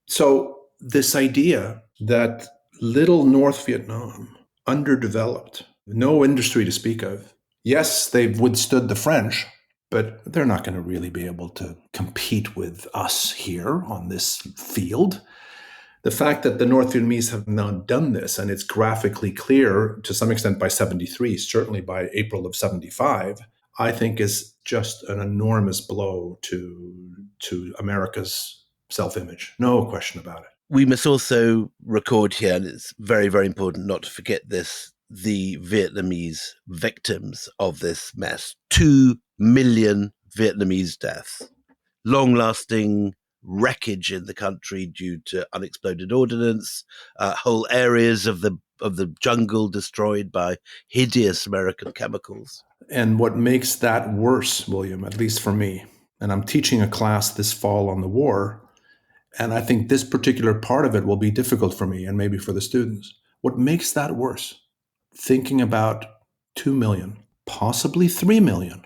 So this idea that little North Vietnam, underdeveloped, no industry to speak of, yes, they've withstood the French, but they're not going to really be able to compete with us here on this field. The fact that the North Vietnamese have now done this, and it's graphically clear to some extent by 73, certainly by April of 75, I think is just an enormous blow to America's self-image. No question about it. We must also record here, and it's very, very important not to forget this, the Vietnamese victims of this mess. 2 million Vietnamese deaths. Long-lasting wreckage in the country due to unexploded ordnance, whole areas of the jungle destroyed by hideous American chemicals. And what makes that worse, William, at least for me, and I'm teaching a class this fall on the war, and I think this particular part of it will be difficult for me and maybe for the students. What makes that worse? Thinking about 2 million, possibly 3 million.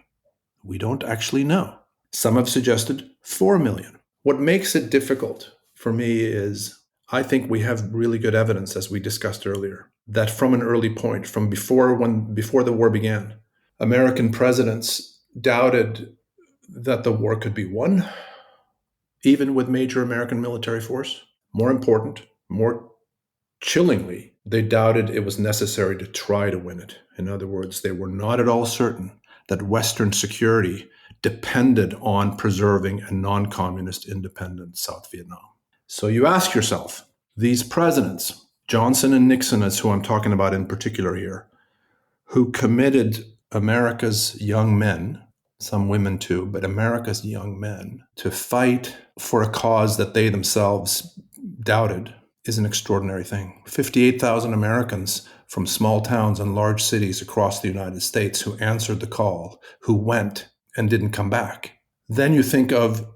We don't actually know. Some have suggested 4 million. What makes it difficult for me is I think we have really good evidence, as we discussed earlier, that from an early point, from before the war began, American presidents doubted that the war could be won, even with major American military force. More important, more chillingly, they doubted it was necessary to try to win it. In other words, they were not at all certain that Western security depended on preserving a non-communist independent South Vietnam. So you ask yourself, these presidents, Johnson and Nixon is who I'm talking about in particular here, who committed America's young men, some women too, but America's young men, to fight for a cause that they themselves doubted, is an extraordinary thing. 58,000 Americans from small towns and large cities across the United States who answered the call, who went and didn't come back. Then you think of,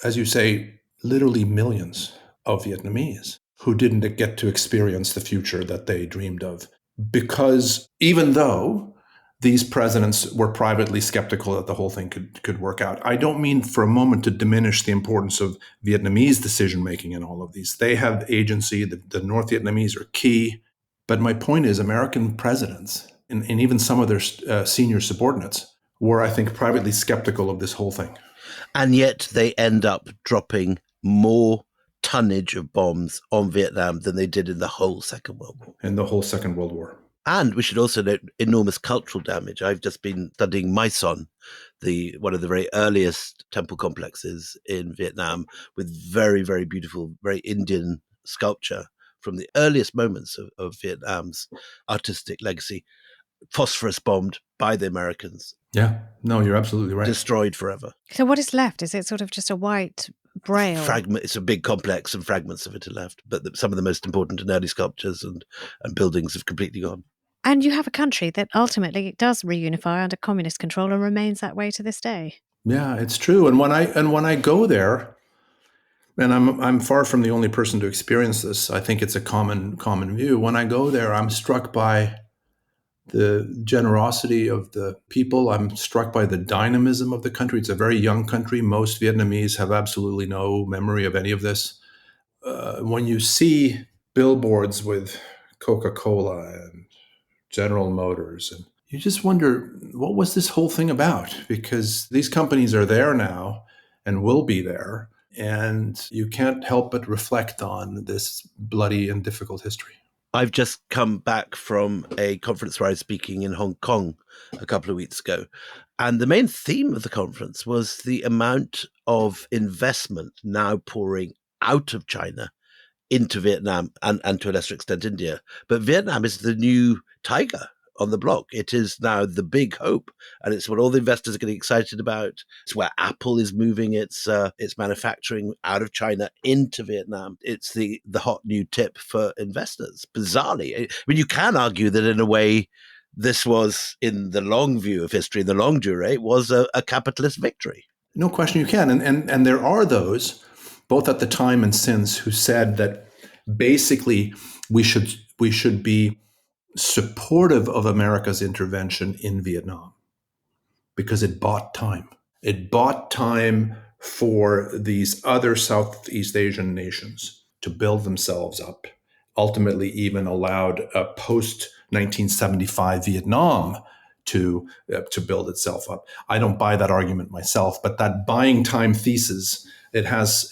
as you say, literally millions of Vietnamese who didn't get to experience the future that they dreamed of. Because even though these presidents were privately skeptical that the whole thing could work out, I don't mean for a moment to diminish the importance of Vietnamese decision-making in all of these. They have agency, the North Vietnamese are key. But my point is American presidents, and even some of their senior subordinates, were, I think, privately skeptical of this whole thing. And yet they end up dropping more tonnage of bombs on Vietnam than they did in the whole Second World War. In the whole Second World War. And we should also note enormous cultural damage. I've just been studying My Son, one of the very earliest temple complexes in Vietnam, with very, very beautiful, very Indian sculpture from the earliest moments of Vietnam's artistic legacy, phosphorus bombed by the Americans. Yeah, no, you're absolutely right. Destroyed forever. So what is left? Is it sort of just a white braille? Fragment. It's a big complex and fragments of it are left. But some of the most important and early sculptures and buildings have completely gone. And you have a country that ultimately does reunify under communist control and remains that way to this day. Yeah, it's true. And when I go there, and I'm far from the only person to experience this, I think it's a common view. When I go there, I'm struck by the generosity of the people. I'm struck by the dynamism of the country. It's a very young country. Most Vietnamese have absolutely no memory of any of this. When you see billboards with Coca-Cola and General Motors, and you just wonder, what was this whole thing about? Because these companies are there now and will be there, and you can't help but reflect on this bloody and difficult history. I've just come back from a conference where I was speaking in Hong Kong a couple of weeks ago. And the main theme of the conference was the amount of investment now pouring out of China into Vietnam and to a lesser extent India. But Vietnam is the new tiger on the block. It is now the big hope, and it's what all the investors are getting excited about. It's where Apple is moving its manufacturing out of China into Vietnam. It's the hot new tip for investors. Bizarrely, I mean, you can argue that in a way, this was, in the long view of history, the long durée, was a capitalist victory. No question you can, and there are those, both at the time and since, who said that basically we should be supportive of America's intervention in Vietnam because it bought time. It bought time for these other Southeast Asian nations to build themselves up, ultimately even allowed a post-1975 Vietnam to build itself up. I don't buy that argument myself, but that buying time thesis, it has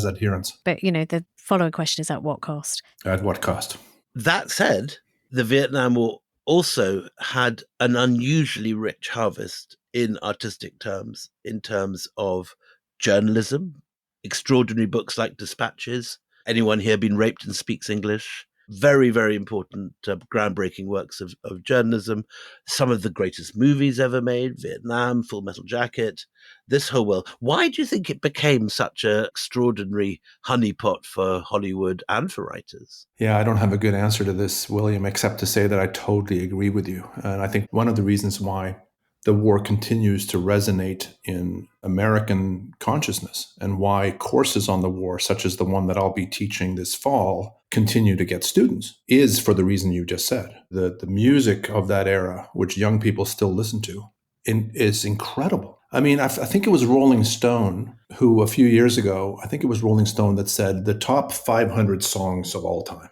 adherence. But, the following question is, at what cost? At what cost? That said, the Vietnam War also had an unusually rich harvest in artistic terms, in terms of journalism, extraordinary books like Dispatches, Anyone Here Been Raped and Speaks English, very, very important groundbreaking works of journalism, some of the greatest movies ever made, Vietnam, Full Metal Jacket, this whole world. Why do you think it became such an extraordinary honeypot for Hollywood and for writers? Yeah, I don't have a good answer to this, William, except to say that I totally agree with you. And I think one of the reasons why the war continues to resonate in American consciousness and why courses on the war, such as the one that I'll be teaching this fall, continue to get students is for the reason you just said. The music of that era, which young people still listen to, is incredible. I mean, I think it was Rolling Stone who a few years ago, I think it was Rolling Stone that said the top 500 songs of all time,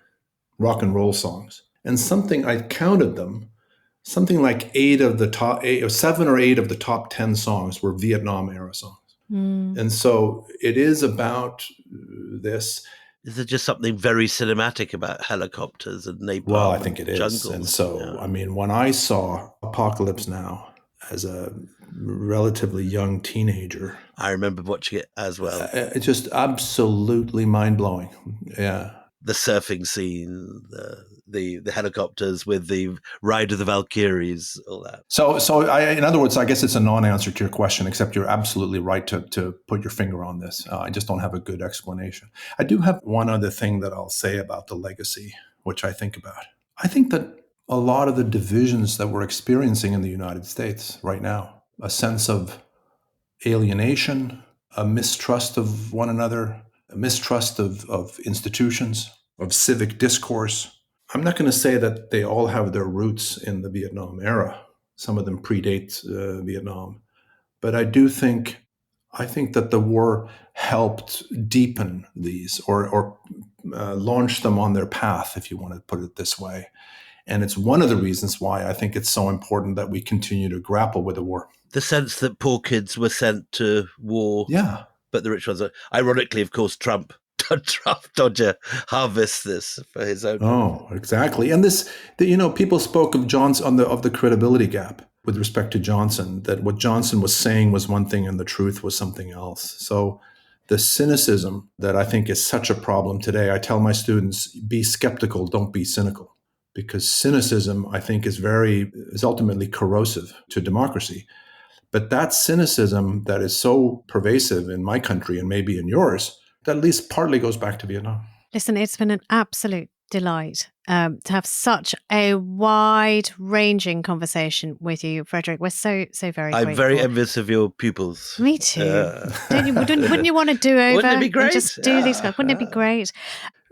rock and roll songs. And I counted them, something like 7 or 8 of the top 10 songs were Vietnam era songs. And so it is about this. Is there just something very cinematic about helicopters and napalm? Well, I think it is. Jungles? And so, I mean, when I saw Apocalypse Now as a relatively young teenager, I remember watching it as well. It's just absolutely mind-blowing. Yeah. The surfing scene, the helicopters with the Ride of the Valkyries, all that. So in other words, I guess it's a non-answer to your question, except you're absolutely right to put your finger on this. I just don't have a good explanation. I do have one other thing that I'll say about the legacy, which I think about. I think that a lot of the divisions that we're experiencing in the United States right now, a sense of alienation, a mistrust of one another, a mistrust of institutions, of civic discourse. I'm not going to say that they all have their roots in the Vietnam era. Some of them predate Vietnam. But I think that the war helped deepen these or launch them on their path, if you want to put it this way. And it's one of the reasons why I think it's so important that we continue to grapple with the war. The sense that poor kids were sent to war. Yeah. But the rich ones are, ironically, of course, Trump Dodger harvests this for his own. Oh, exactly. And this, people spoke of Johnson of the credibility gap with respect to Johnson, that what Johnson was saying was one thing and the truth was something else. So the cynicism that I think is such a problem today, I tell my students, be skeptical, don't be cynical, because cynicism, I think, is ultimately corrosive to democracy. But that cynicism that is so pervasive in my country and maybe in yours, that at least partly goes back to Vietnam. Listen, it's been an absolute delight to have such a wide-ranging conversation with you, Fredrik. We're so very grateful. I'm very envious of your pupils. Me too. Wouldn't you want to do over? Wouldn't it be great? Just do these guys. Wouldn't it be great?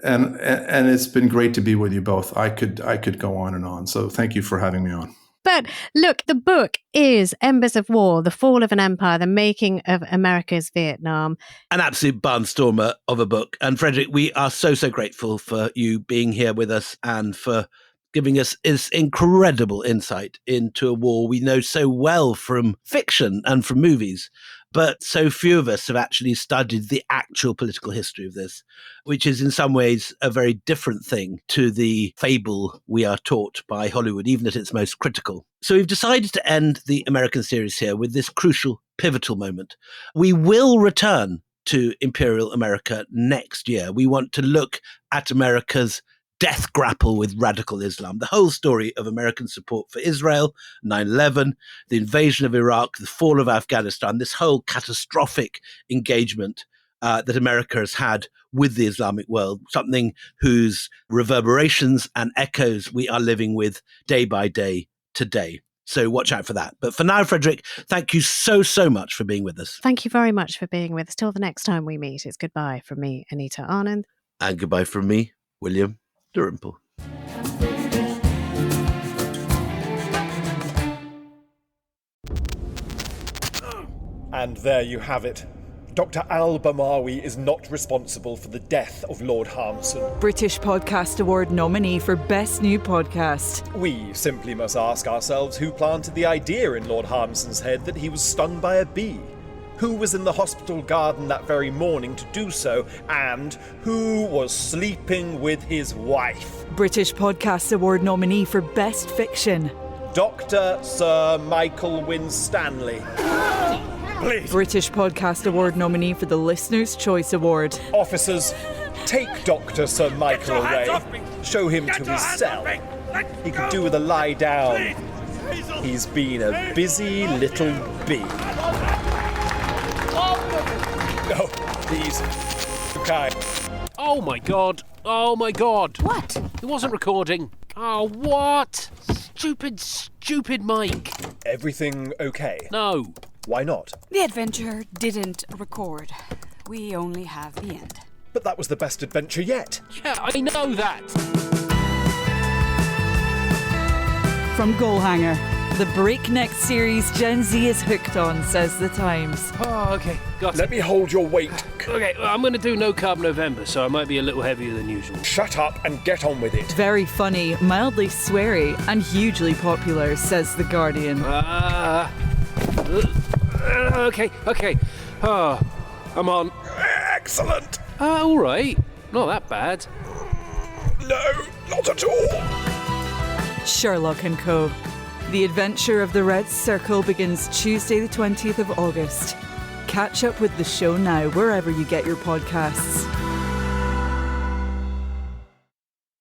And it's been great to be with you both. I could go on and on. So thank you for having me on. But look, the book is Embers of War, The Fall of an Empire, The Making of America's Vietnam. An absolute barnstormer of a book. And Fredrik, we are so grateful for you being here with us and for giving us this incredible insight into a war we know so well from fiction and from movies. But so few of us have actually studied the actual political history of this, which is in some ways a very different thing to the fable we are taught by Hollywood, even at its most critical. So we've decided to end the American series here with this crucial, pivotal moment. We will return to Imperial America next year. We want to look at America's death grapple with radical Islam, the whole story of American support for Israel, 9/11, the invasion of Iraq, the fall of Afghanistan, this whole catastrophic engagement that America has had with the Islamic world, something whose reverberations and echoes we are living with day by day today. So watch out for that. But for now, Fredrik, thank you so, so much for being with us. Thank you very much for being with us. Till the next time we meet, it's goodbye from me, Anita Anand. And goodbye from me, William Dalrymple. And there you have it. Dr. Al-Bamawi is not responsible for the death of Lord Harmson. British Podcast Award nominee for Best New Podcast. We simply must ask ourselves who planted the idea in Lord Harmson's head that he was stung by a bee. Who was in the hospital garden that very morning to do so, and who was sleeping with his wife? British Podcast Award nominee for Best Fiction. Dr. Sir Michael Winstanley. Please. British Podcast Award nominee for the Listener's Choice Award. Officers, take Dr. Sir Michael away. Show him to his cell. He could do with a lie down. He's been a busy little bee. Oh, please. Okay. Oh my god. Oh my god. What? It wasn't recording. Oh, what? Stupid mic. Everything okay? No. Why not? The adventure didn't record. We only have the end. But that was the best adventure yet. Yeah, I know that. From Goalhanger, the breakneck series Gen Z is hooked on, says The Times. Oh, okay. Got Let it. me hold your weight. Okay, well, I'm going to do No Carb November, so I might be a little heavier than usual. Shut up and get on with it. Very funny, mildly sweary, and hugely popular, says The Guardian. Okay. Oh, I'm on. Excellent. All right. Not that bad. No, not at all. Sherlock & Co. The Adventure of the Red Circle begins Tuesday the 20th of August. Catch up with the show now wherever you get your podcasts.